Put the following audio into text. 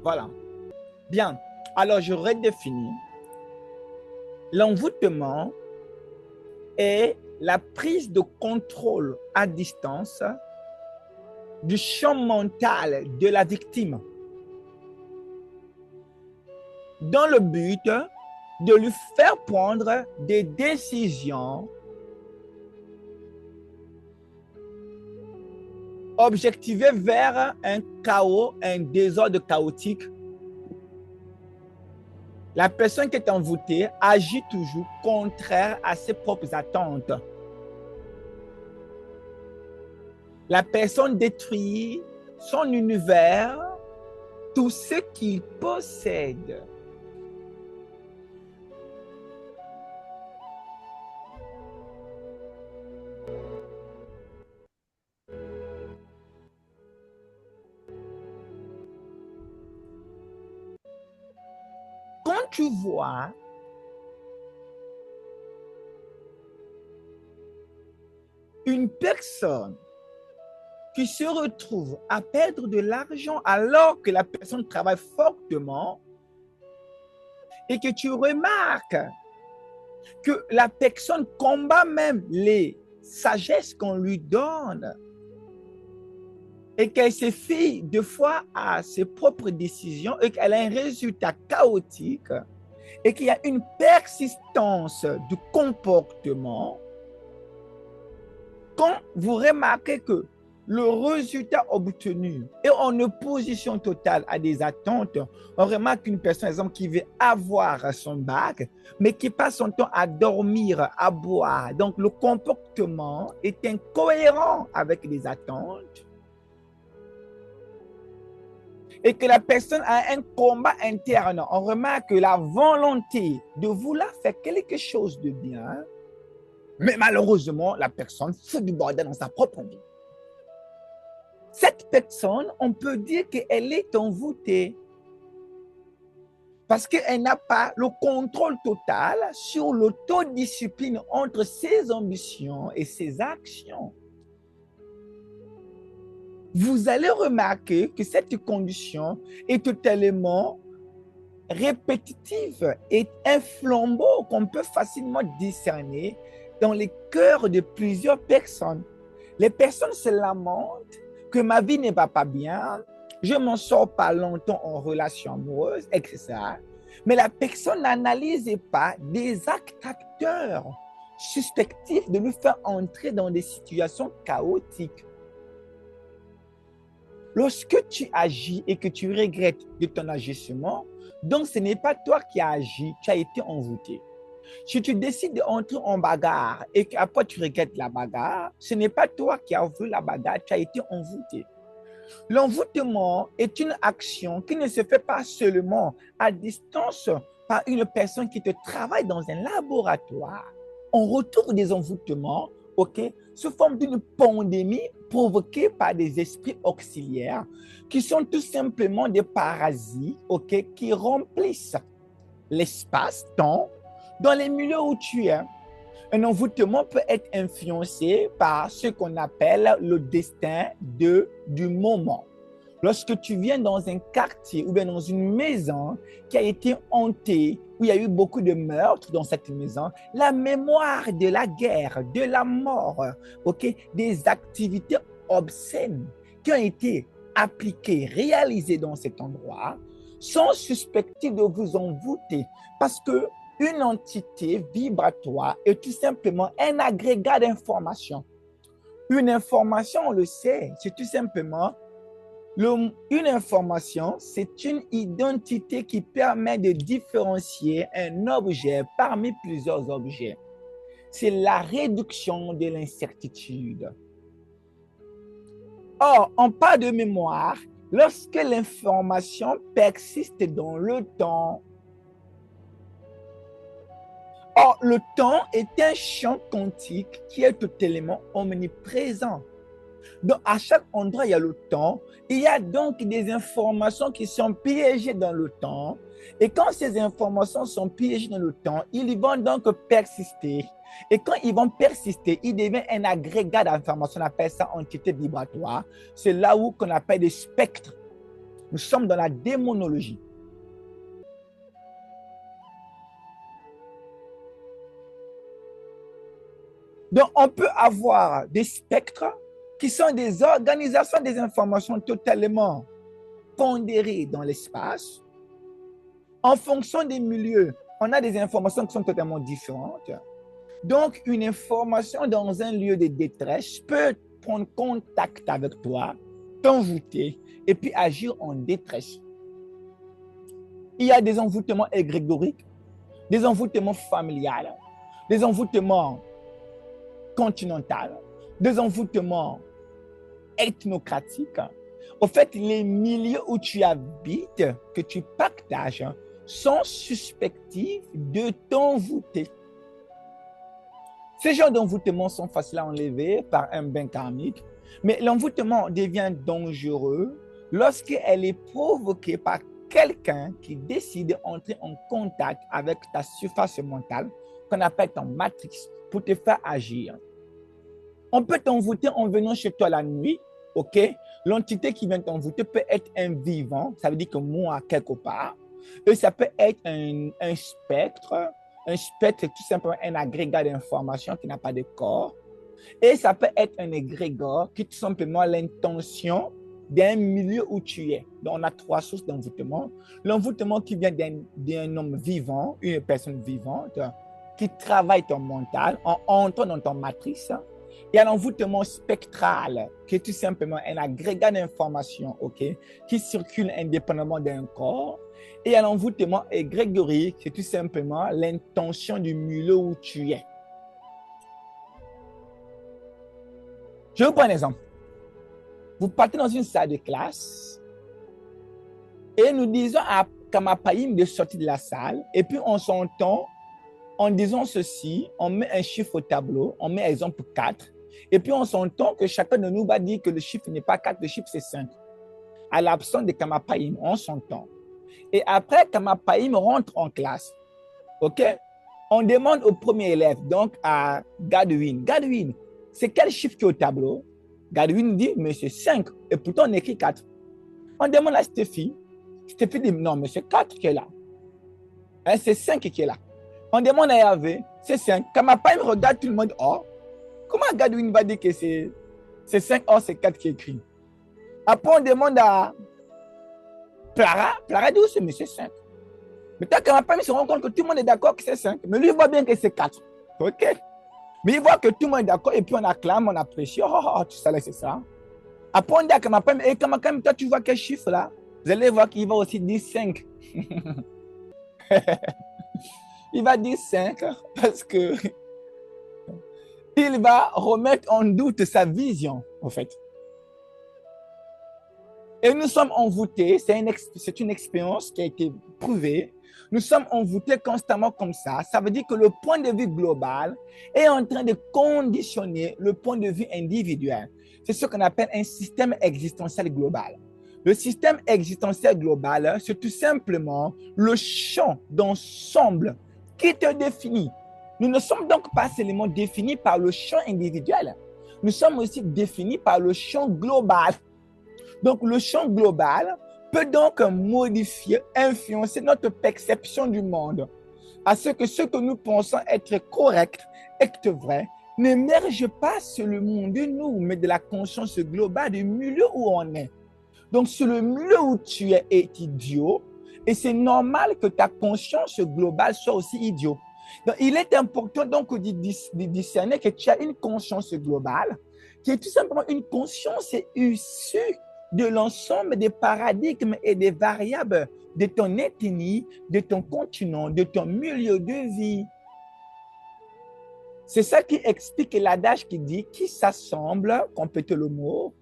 Voilà. Bien. Alors, je redéfinis. L'envoûtement est la prise de contrôle à distance du champ mental de la victime dans le but de lui faire prendre des décisions objectivées vers un chaos, un désordre chaotique. La personne qui est envoûtée agit toujours contraire à ses propres attentes. La personne détruit son univers, tout ce qu'il possède. Quand tu vois une personne qui se retrouve à perdre de l'argent alors que la personne travaille fortement et que tu remarques que la personne combat même les sagesses qu'on lui donne et qu'elle se fie deux fois à ses propres décisions et qu'elle a un résultat chaotique et qu'il y a une persistance du comportement, quand vous remarquez que le résultat obtenu est en opposition totale à des attentes, on remarque une personne, par exemple, qui veut avoir son bac, mais qui passe son temps à dormir, à boire. Donc, le comportement est incohérent avec les attentes. Et que la personne a un combat interne. On remarque que la volonté de vouloir faire quelque chose de bien, mais malheureusement, la personne fout du bordel dans sa propre vie. Cette personne, on peut dire qu'elle est envoûtée parce qu'elle n'a pas le contrôle total sur l'autodiscipline entre ses ambitions et ses actions. Vous allez remarquer que cette condition est totalement répétitive et un flambeau qu'on peut facilement discerner dans les cœurs de plusieurs personnes. Les personnes se lamentent que ma vie ne va pas bien, je ne m'en sors pas longtemps en relation amoureuse, etc. Mais la personne n'analyse pas des acteurs suspectifs de lui faire entrer dans des situations chaotiques. Lorsque tu agis et que tu regrettes de ton agissement, donc ce n'est pas toi qui as agi, tu as été envoûté. Si tu décides d'entrer en bagarre et qu'après tu regrettes la bagarre, ce n'est pas toi qui as vu la bagarre, tu as été envoûté. L'envoûtement est une action qui ne se fait pas seulement à distance par une personne qui te travaille dans un laboratoire. On retrouve des envoûtements, sous forme d'une pandémie provoquée par des esprits auxiliaires qui sont tout simplement des parasites, qui remplissent l'espace-temps dans les milieux où tu es. Un envoûtement peut être influencé par ce qu'on appelle le destin du moment. Lorsque tu viens dans un quartier ou bien dans une maison qui a été hantée, où il y a eu beaucoup de meurtres dans cette maison, la mémoire de la guerre, de la mort, des activités obscènes qui ont été appliquées, réalisées dans cet endroit, sont susceptibles de vous envoûter parce que une entité vibratoire est tout simplement un agrégat d'informations. Une information, on le sait, c'est tout simplement une information, c'est une identité qui permet de différencier un objet parmi plusieurs objets. C'est la réduction de l'incertitude. Or, on parle de mémoire lorsque l'information persiste dans le temps. Or, le temps est un champ quantique qui est totalement omniprésent. Donc, à chaque endroit, il y a le temps. Il y a donc des informations qui sont piégées dans le temps. Et quand ces informations sont piégées dans le temps, ils vont donc persister. Et quand ils vont persister, ils deviennent un agrégat d'informations. On appelle ça entité vibratoire. C'est là où qu'on appelle des spectres. Nous sommes dans la démonologie. Donc, on peut avoir des spectres qui sont des organisations des informations totalement pondérées dans l'espace. En fonction des milieux, on a des informations qui sont totalement différentes. Donc, une information dans un lieu de détresse peut prendre contact avec toi, t'envoûter et puis agir en détresse. Il y a des envoûtements égrégoriques, des envoûtements familiales, des envoûtements continentaux, des envoûtements ethnocratiques. Au fait, les milieux où tu habites, que tu partages, sont suspectifs de t'envoûter. Ces genres d'envoûtements sont faciles à enlever par un bain karmique, mais l'envoûtement devient dangereux lorsqu'elle est provoquée par quelqu'un qui décide d'entrer en contact avec ta surface mentale, qu'on appelle ton matrix, pour te faire agir. On peut t'envoûter en venant chez toi la nuit, ok? L'entité qui vient t'envoûter peut être un vivant, ça veut dire que moi, quelque part, et ça peut être un spectre. Un spectre, tout simplement un agrégat d'informations qui n'a pas de corps. Et ça peut être un égrégore qui est tout simplement l'intention d'un milieu où tu es. Donc, on a trois sources d'envoûtement. L'envoûtement qui vient d'un homme vivant, une personne vivante, qui travaille ton mental en entrant dans ton matrice. Il y a l'envoûtement spectral, qui est tout simplement un agrégat d'informations, okay, qui circule indépendamment d'un corps. Et il y a l'envoûtement égrégorique, qui est tout simplement l'intention du milieu où tu es. Je vous prends un exemple. Vous partez dans une salle de classe et nous disons à Kamapaïm de sortir de la salle et puis on s'entend en disant ceci, on met un chiffre au tableau, on met exemple 4 et puis on s'entend que chacun de nous va dire que le chiffre n'est pas 4, le chiffre c'est 5. À l'absence de Kamapaïm, on s'entend. Et après, Kamapaïm rentre en classe. OK? On demande au premier élève, donc à Gadwin. Gadwin, c'est quel chiffre qui est au tableau? Gadwin dit, mais c'est 5. Et pourtant, on écrit 4. On demande à Stéphie. Stéphie dit, non, mais c'est 4 qui est là. Hein, c'est 5 qui est là. On demande à Hervé, c'est 5. Kamapaïm regarde tout le monde. Oh, comment Gadwin va dire que c'est 5? Oh, c'est 4 qui est écrit. Après, on demande à Clara dit aussi, mais c'est 5. Mais tant Kamapaïm se rend compte que tout le monde est d'accord que c'est 5. Mais lui, il voit bien que c'est 4. OK? Mais il voit que tout le monde est d'accord et puis on acclame, on apprécie. Oh, tout ça là, c'est ça. Après, on dit à Kamapaïm, et Kamapaïm, toi, tu vois quel chiffre là? Vous allez voir qu'il va aussi dire 5. Il va dire 5 parce que il va remettre en doute sa vision, en fait. Et nous sommes envoûtés, c'est une expérience qui a été prouvée. Nous sommes envoûtés constamment comme ça. Ça veut dire que le point de vue global est en train de conditionner le point de vue individuel. C'est ce qu'on appelle un système existentiel global. Le système existentiel global, c'est tout simplement le champ d'ensemble qui te définit. Nous ne sommes donc pas seulement définis par le champ individuel. Nous sommes aussi définis par le champ global. Donc, le champ global peut donc modifier, influencer notre perception du monde, à ce que nous pensons être correct, être vrai, n'émerge pas seulement de nous, mais de la conscience globale du milieu où on est. Donc, sur le milieu où tu es est idiot, et c'est normal que ta conscience globale soit aussi idiot. Donc, il est important donc de discerner que tu as une conscience globale, qui est tout simplement une conscience issue de l'ensemble des paradigmes et des variables de ton ethnie, de ton continent, de ton milieu de vie. C'est ça qui explique l'adage qui dit « qui s'assemble », complétez le mot,